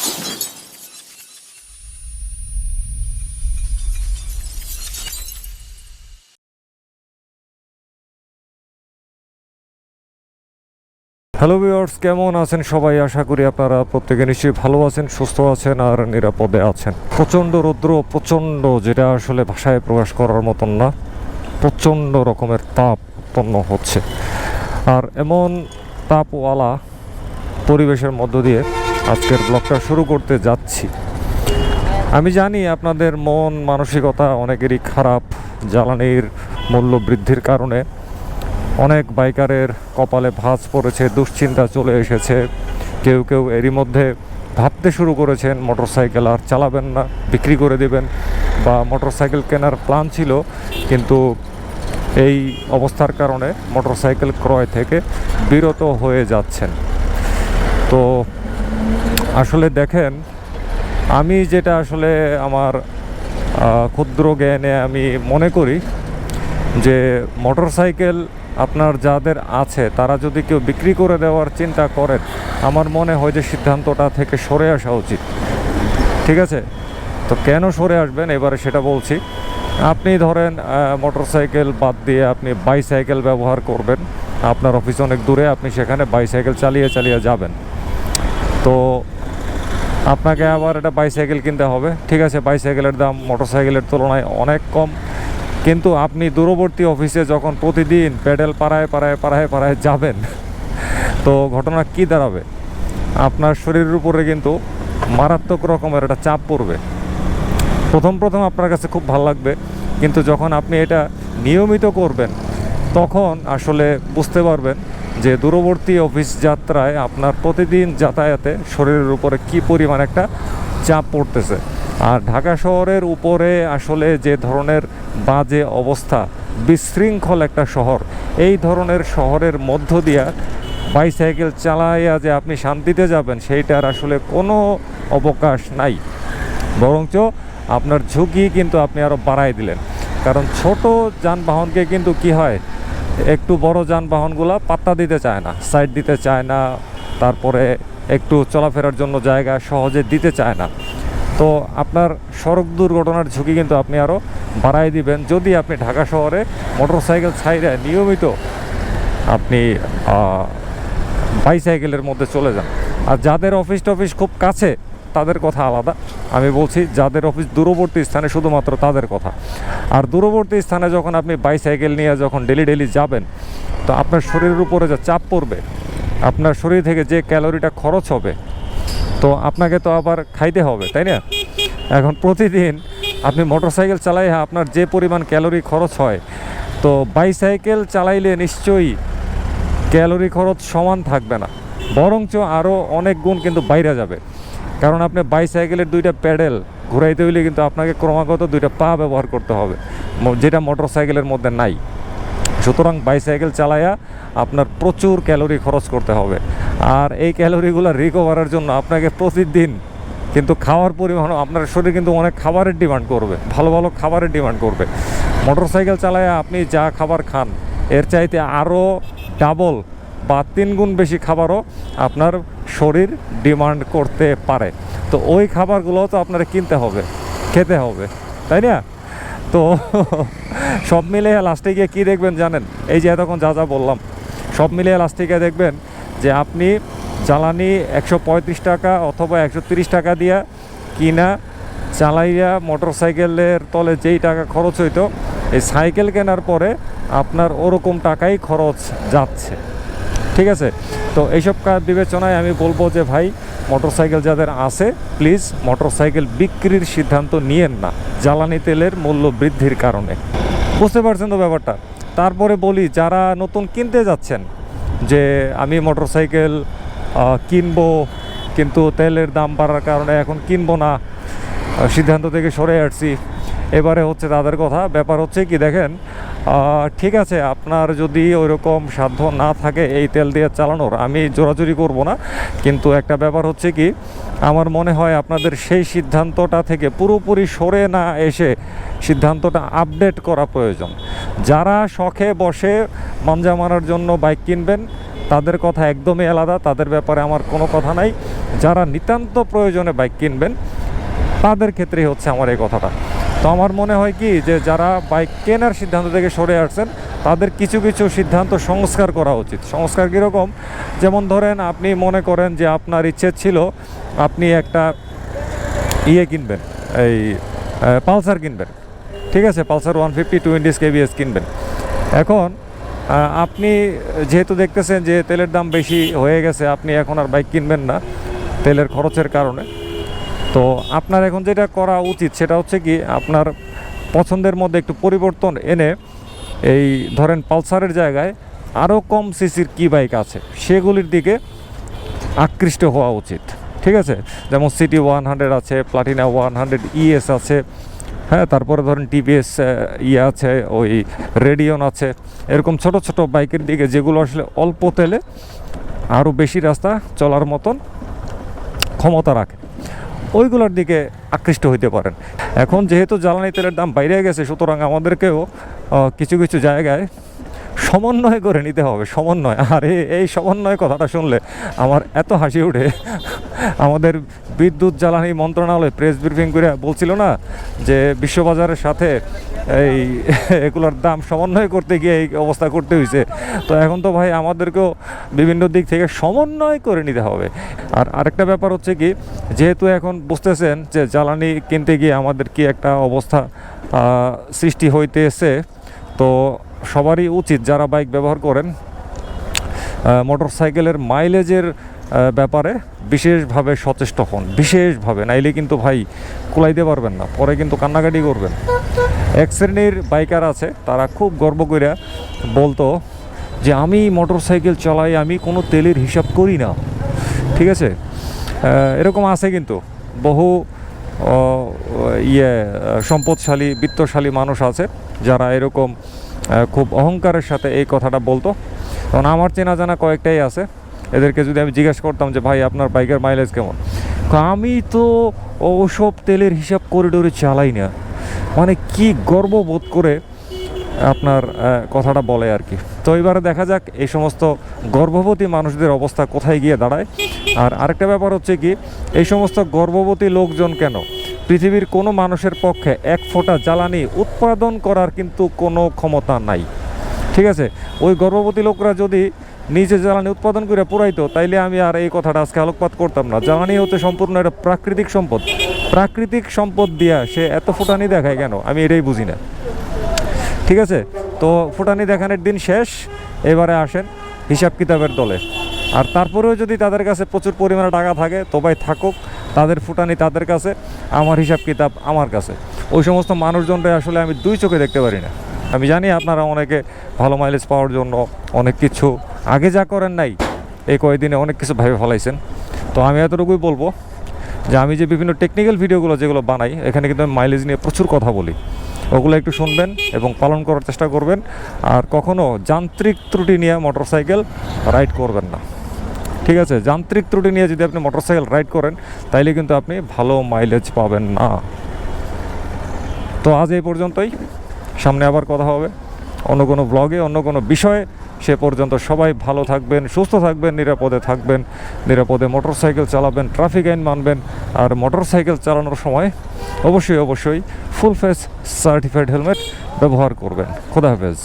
Hello viewers, কেমন আছেন সবাই? আশা করি আপনারা প্রত্যেকে নিশ্চয়ই ভালো আছেন, সুস্থ আছেন আর নিরাপদে আছেন। প্রচণ্ড রৌদ্র, প্রচণ্ড, যেটা আসলে ভাষায় প্রকাশ করার মতন না। প্রচণ্ড রকমের তাপ উৎপন্ন হচ্ছে, আর এমন তাপওয়ালা পরিবেশের মধ্য দিয়ে আজকের ব্লগটা শুরু করতে যাচ্ছি। আমি জানি আপনাদের মন মানসিকতা অনেকেরই খারাপ। জ্বালানির মূল্য বৃদ্ধির কারণে অনেক বাইকারের কপালে ভাঁজ পড়েছে, দুশ্চিন্তা চলে এসেছে। কেউ কেউ এরই মধ্যে ভাবতে শুরু করেছেন মোটরসাইকেল আর চালাবেন না, বিক্রি করে দেবেন, বা মোটরসাইকেল কেনার প্ল্যান ছিল কিন্তু এই অবস্থার কারণে মোটরসাইকেল ক্রয় থেকে বিরত হয়ে যাচ্ছেন। তো আসলে দেখেন, আমি যেটা আসলে আমার ক্ষুদ্র জ্ঞানে আমি মনে করি যে মোটরসাইকেল আপনার যাদের আছে তারা যদি কেউ বিক্রি করে দেওয়ার চিন্তা করেন, আমার মনে হয় যে সিদ্ধান্তটা থেকে সরে আসা উচিত। ঠিক আছে? তো কেন সরে আসবেন এবারে সেটা বলছি। আপনি ধরেন মোটরসাইকেল বাদ দিয়ে আপনি বাইসাইকেল ব্যবহার করবেন। আপনার অফিস অনেক দূরে, আপনি সেখানে বাইসাইকেল চালিয়ে চালিয়ে যাবেন। তো আপনাকে আবার একটা বাইসাইকেল কিনতে হবে। ঠিক আছে, বাইসাইকেলের দাম মোটরসাইকেলের তুলনায় অনেক কম, কিন্তু আপনি দূরবর্তী অফিসে যখন প্রতিদিন প্যাডেল পাড়ায় যাবেন, তো ঘটনা কি দাঁড়াবে? আপনার শরীরের উপরে কিন্তু মারাত্মক রকমের একটা চাপ পড়বে। প্রথম আপনার কাছে খুব ভালো লাগবে, কিন্তু যখন আপনি এটা নিয়মিত করবেন তখন আসলে বুঝতে পারবেন যে দূরবর্তী অফিস যাত্রায় আপনার প্রতিদিন যাতায়াতে শরীরের উপরে কি পরিমাণ একটা চাপ পড়তেছে। আর ঢাকা শহরের উপরে আসলে যে ধরনের বাজে অবস্থা, বিশৃঙ্খল একটা শহর, এই ধরনের শহরের মধ্য দিয়া বাইসাইকেল চালাইয়া যে আপনি শান্তিতে যাবেন সেইটার আসলে কোনো অবকাশ নাই। বরঞ্চ আপনার ঝুঁকি কিন্তু আপনি আরও বাড়াই দিলেন। কারণ ছোট যানবাহনকে কিন্তু কি হয়, একটু বড় যানবাহনগুলো পাত্তা দিতে চায় না, সাইড দিতে চায় না, তারপরে একটু চলাফেরার জন্য জায়গা সহজে দিতে চায় না। তো আপনার সড়ক দুর্ঘটনার ঝুঁকি কিন্তু আপনি আরও বাড়াই দিবেন যদি আপনি ঢাকা শহরে মোটরসাইকেল ছাইড়ে নিয়মিত আপনি বাইসাইকেলের মধ্যে চলে যান। আর যাদের অফিস টফিস খুব কাছে তাদের কথা আলাদা, আমি বলছি যাদের অফিস দূরবর্তী স্থানে শুধুমাত্র তাদের কথা। আর দূরবর্তী স্থানে যখন আপনি বাইসাইকেল নিয়ে যখন ডেলি যাবেন, তো আপনার শরীরের উপরে যা চাপ পড়বে, আপনার শরীর থেকে যে ক্যালোরিটা খরচ হবে, তো আপনাকে তো আবার খাইতে হবে, তাই না? এখন প্রতিদিন আপনি মোটরসাইকেল চালাই আপনার যে পরিমাণ ক্যালোরি খরচ হয়, তো বাইসাইকেল চালাইলে নিশ্চয়ই ক্যালোরি খরচ সমান থাকবে না, বরঞ্চ আরও অনেক গুণ কিন্তু বাইরে যাবে। কারণ আপনি বাইসাইকেলের দুইটা প্যাডেল ঘুরাইতে হইলে কিন্তু আপনাকে ক্রমাগত দুইটা পা ব্যবহার করতে হবে, যেটা মোটরসাইকেলের মধ্যে নাই। সুতরাং বাইসাইকেল চালাইয়া আপনার প্রচুর ক্যালোরি খরচ করতে হবে। আর এই ক্যালোরিগুলো রিকভারের জন্য আপনাকে প্রতিদিন কিন্তু খাওয়ার পরিমাণ, আপনার শরীর কিন্তু অনেক খাবারের ডিমান্ড করবে, ভালো ভালো খাবারের ডিমান্ড করবে। মোটরসাইকেল চালাইয়া আপনি যা খাবার খান এর চাইতে আরও ডাবল বা 3 গুণ বেশি খাবারও আপনার শরীর ডিমান্ড করতে পারে। তো ওই খাবারগুলো তো আপনার কিনতে হবে, খেতে হবে, তাই না? তো সব মিলিয়ে লাস্টে গিয়ে কী দেখবেন জানেন? এই যে এতক্ষণ যা বললাম, সব মিলিয়ে লাস্টে গিয়ে দেখবেন যে আপনি জ্বালানি 135 টাকা অথবা 130 টাকা দিয়া কিনা চালাইয়া মোটরসাইকেলের তলে যেই টাকা খরচ হইতো, এই সাইকেল কেনার পরে আপনার ওরকম টাকাই খরচ যাচ্ছে। ঠিক আছে? তো এইসব বিবেচনায় আমি বলবো যে ভাই, মোটরসাইকেল যাদের আছে প্লিজ মোটরসাইকেল বিক্রির সিদ্ধান্ত নিয়েন না জ্বালানি তেলের মূল্য বৃদ্ধির কারণে। বুঝতে পারছেন তো ব্যাপারটা? তারপরে বলি, যারা নতুন কিনতে যাচ্ছেন যে আমি মোটরসাইকেল কিনবো কিন্তু তেলের দাম বাড়ার কারণে এখন কিনবো না, সিদ্ধান্ত থেকে সরে আসছি, এবারে হচ্ছে তাদের কথা। ব্যাপার হচ্ছে কি দেখেন, ঠিক আছে, আপনার যদি ওইরকম সাধ্য না থাকে এই তেল দিয়ে চালানোর, আমি জোরাজুরি করব না, কিন্তু একটা ব্যাপার হচ্ছে কি, আমার মনে হয় আপনাদের সেই সিদ্ধান্তটা থেকে পুরোপুরি সরে না এসে সিদ্ধান্তটা আপডেট করা প্রয়োজন। যারা শখে বসে মাঞ্জা মারার জন্য বাইক কিনবেন তাদের কথা একদমই আলাদা, তাদের ব্যাপারে আমার কোনো কথা নাই। যারা নিতান্ত প্রয়োজনে বাইক কিনবেন তাদের ক্ষেত্রেই হচ্ছে আমার এই কথাটা। তো আমার মনে হয় কি যে যারা বাইক কেনার সিদ্ধান্ত থেকে সরে আসছেন তাদের কিছু কিছু সিদ্ধান্ত সংস্কার করা উচিত। সংস্কার কীরকম? যেমন ধরেন আপনি মনে করেন যে আপনার ইচ্ছে ছিল আপনি একটা কিনবেন, এই পালসার কিনবেন, ঠিক আছে, পালসার 150 20 কেবিএস কিনবেন। এখন আপনি যেহেতু দেখতেছেন যে তেলের দাম বেশি হয়ে গেছে, আপনি এখন আর বাইক কিনবেন না তেলের খরচের কারণে। তো আপনার এখন যেটা করা উচিত সেটা হচ্ছে কি আপনার পছন্দের মধ্যে একটু পরিবর্তন এনে এই ধরেন পালসারের জায়গায় আরও কম সিসির কি বাইক আছে সেগুলির দিকে আকৃষ্ট হওয়া উচিত, ঠিক আছে। যেমন সিটি 100 আছে, প্লাটিনা 100 ইএস আছে, হ্যাঁ, তারপরে ধরেন টিভিএস আছে, ওই রেডিয়ন আছে, এরকম ছোট ছোট বাইকের দিকে যেগুলো আসলে অল্প তেলে আরও বেশি রাস্তা চলার মতন ক্ষমতা রাখে, ওইগুলোর দিকে আকৃষ্ট হইতে পারেন। এখন যেহেতু জ্বালানি তেলের দাম বাইরে গেছে, সুতরাং আমাদেরকেও কিছু কিছু জায়গায় সমন্বয় করে নিতে হবে, সমন্বয়। আর এই সমন্বয় কথাটা শুনলে আমার এত হাসি ওঠে। আমাদের বিদ্যুৎ জ্বালানি মন্ত্রণালয় প্রেস ব্রিফিং করে বলছিল না যে বিশ্ববাজারের সাথে এই এগুলোর দাম সমন্বয় করতে গিয়ে এই অবস্থা করতে হয়েছে। তো এখন তো ভাই আমাদেরকেও বিভিন্ন দিক থেকে সমন্বয় করে নিতে হবে। আর আরেকটা ব্যাপার হচ্ছে কি, যেহেতু এখন বুঝতেছেন যে জ্বালানি কিনতে গিয়ে আমাদের কি একটা অবস্থা সৃষ্টি হইতেছে, তো সবারই উচিত যারা বাইক ব্যবহার করেন মোটর সাইকেলের মাইলেজের ব্যাপারে বিশেষভাবে সচেষ্ট হন, বিশেষভাবে, নাইলে কিন্তু ভাই কুলাইতে পারবেন না, পরে কিন্তু কান্নাকাটি করবেন। এক শ্রেণীর বাইকার আছে তারা খুব গর্ব করে বলতো যে আমি মোটর সাইকেল চালাই, আমি কোনো তেলের হিসাব করি না, ঠিক আছে। এরকম আছে কিন্তু বহু সম্পদশালী বিত্তশালী মানুষ আছে যারা এরকম খুব অহংকারের সাথে এই কথাটা বলতো। কারণ আমার চেনা জানা কয়েকটাই আছে, এদেরকে যদি আমি জিজ্ঞাসা করতাম যে ভাই আপনার বাইকের মাইলেজ কেমন, আমি তো ওসব তেলের হিসাব করিডোরে চালাই না, মানে কি গর্ববোধ করে আপনার কথাটা বলে আর কি। তো এবারে দেখা যাক এই সমস্ত গর্ভবতী মানুষদের অবস্থা কোথায় গিয়ে দাঁড়ায়। আর আরেকটা ব্যাপার হচ্ছে কি, এই সমস্ত গর্ভবতী লোকজন কেন, পৃথিবীর কোনো মানুষের পক্ষে এক ফোঁটা জ্বালানি উৎপাদন করার কিন্তু কোনো ক্ষমতা নাই, ঠিক আছে। ওই গর্ভবতী লোকরা যদি নিজে জ্বালানি উৎপাদন করে পুরাইতো তাইলে আমি আর এই কথাটা আজকে আলোকপাত করতাম না। জ্বালানি হতে সম্পূর্ণ একটা প্রাকৃতিক সম্পদ, প্রাকৃতিক সম্পদ দিয়া সে এত ফুটানি দেখায় কেন, আমি এটাই বুঝি না, ঠিক আছে। তো ফুটানি দেখানোর দিন শেষ, এবারে আসেন হিসাব কিতাবের দলে। আর তারপরেও যদি তাদের কাছে প্রচুর পরিমাণে টাকা থাকে তো ভাই থাকুক, তাদের ফুটানি তাদের কাছে, আমার হিসাব কিতাব আমার কাছে। ওই সমস্ত মানুষজনরা আসলে আমি দুই চোখে দেখতে পারি না। আমি জানি আপনারা অনেকে ভালো মাইলেজ পাওয়ার জন্য অনেক কিছু আগে যা করেন নাই এই কয়েকদিনে অনেক কিছু ভেবে ফেলাইছেন। তো আমি এতটুকুই বলবো যে আমি যে বিভিন্ন টেকনিক্যাল ভিডিওগুলো যেগুলো বানাই এখানে কিন্তু আমি মাইলেজ নিয়ে প্রচুর কথা বলি, ওগুলো একটু শুনবেন এবং পালন করার চেষ্টা করবেন। আর কখনও যান্ত্রিক ত্রুটি নিয়ে মোটরসাইকেল রাইড করবেন না, ঠিক আছে। যান্ত্রিক ত্রুটি নিয়ে যদি আপনি মোটরসাইকেল রাইড করেন তাইলে কিন্তু আপনি ভালো মাইলেজ পাবেন না। তো আজ এই পর্যন্তই, সামনে আবার কথা হবে অন্য কোনো ব্লগে, অন্য কোনো বিষয়ে। সে পর্যন্ত সবাই ভালো থাকবেন, সুস্থ থাকবেন, নিরাপদে থাকবেন, নিরাপদে মোটরসাইকেল চালাবেন, ট্রাফিক আইন মানবেন। আর মোটরসাইকেল চালানোর সময় অবশ্যই ফুল ফেস সার্টিফাইড হেলমেট ব্যবহার করবেন। খোদা হাফেজ।